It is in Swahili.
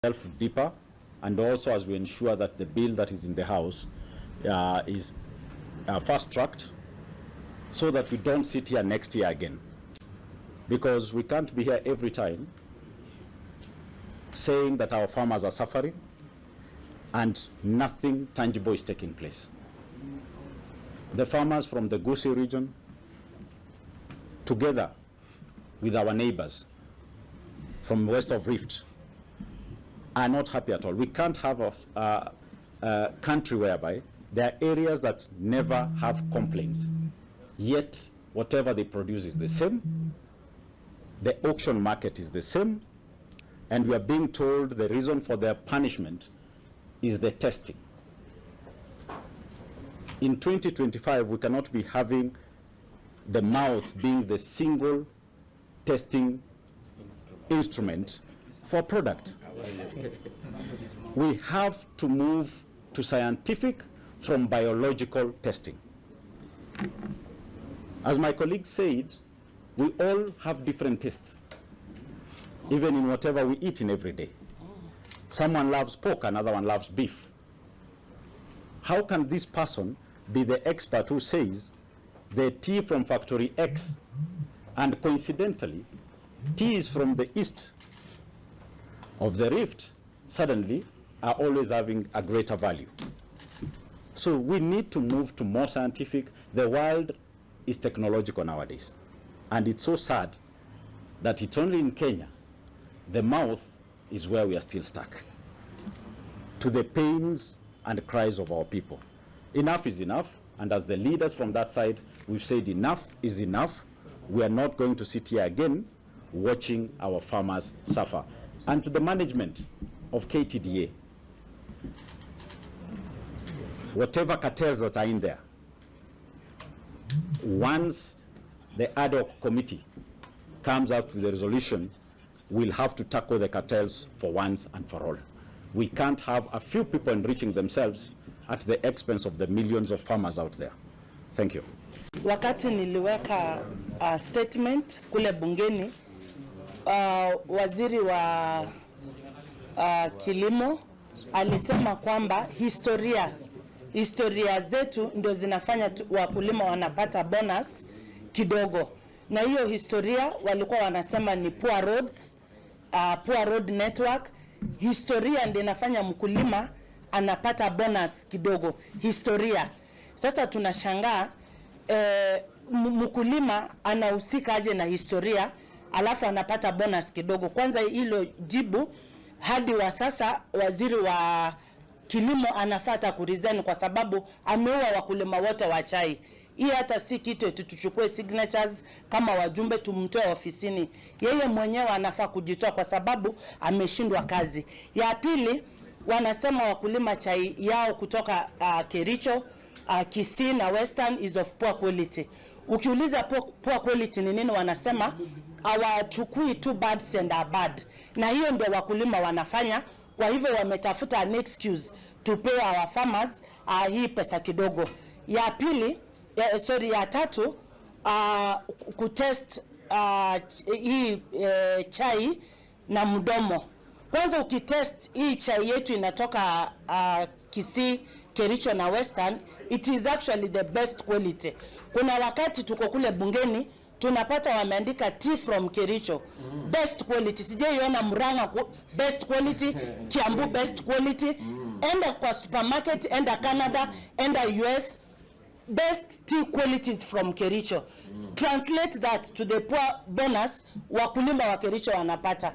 deeper, and also as we ensure that the bill that is in the House is fast-tracked, so that we don't sit here next year again. Because we can't be here every time saying that our farmers are suffering and nothing tangible is taking place. The farmers from the Gusii region, together with our neighbors from west of Rift, are not happy at all. We can't have a country whereby there are areas that never have complaints, yet whatever they produce is the same, the auction market is the same, and we are being told the reason for their punishment is the testing. In 2025, we cannot be having the mouth being the single testing instrument for product. We have to move to scientific from biological testing. As my colleague said, we all have different tastes, even in whatever we eat in every day. Someone loves pork, another one loves beef. How can this person be the expert who says the tea from factory X, and coincidentally, tea is from the east of the Rift, suddenly are always having a greater value? So we need to move to more scientific. The world is technological nowadays. And it's so sad that it's only in Kenya, the mouth is where we are still stuck, to the pains and cries of our people. Enough is enough, and as the leaders from that side, we've said enough is enough. We are not going to sit here again watching our farmers suffer. And to the management of KTDA, whatever cartels that are in there, once the ad hoc committee comes out with a resolution, we'll have to tackle the cartels for once and for all. We can't have a few people enriching themselves at the expense of the millions of farmers out there. Thank you. Wakati niliweka statement kule bungeni, waziri wa kilimo alisema kwamba historia zetu ndio zinafanya wakulima wanapata bonus kidogo, na hiyo historia walikuwa wanasema ni poor roads, poor road network. Historia ndio inafanya mkulima anapata bonus kidogo, historia. Sasa tunashangaa mkulima anahusika aje na historia alafu anapata bonus kidogo. Kwanza hilo jibu, hadi wa sasa waziri wa kilimo anafuata kuresign kwa sababu ameua wakulima wote wa chai. Hii hata si kitu tuchukue signatures kama wajumbe tumtoe ofisini. Yeye mwenyewe anafaa kujitoa kwa sababu ameshindwa kazi. Ya pili, wanasema wakulima chai yao kutoka Kericho, Gusii na Western is of poor quality. Ukiuliza poor quality ni nini, wanasema hawachukui two birds and a bad. Na hiyo ndio wakulima wanafanya. Kwa hivyo wametafuta an excuse to pay our farmers hii pesa kidogo. Ya pili, ya tatu, kutest hii chai na mdomo. Kwanza ukitest hii chai yetu inatoka Gusii, Kericho na Western, it is actually the best quality. Kuna wakati tuko kule bungeni tunapata wameandika tea from Kericho, best quality. Sijaiona Murang'a best quality, Kiambu best quality. Enda kwa supermarket, enda Canada, enda US, best tea qualities from Kericho. Translate that to the poor bonus wakulima wa Kericho wanapata.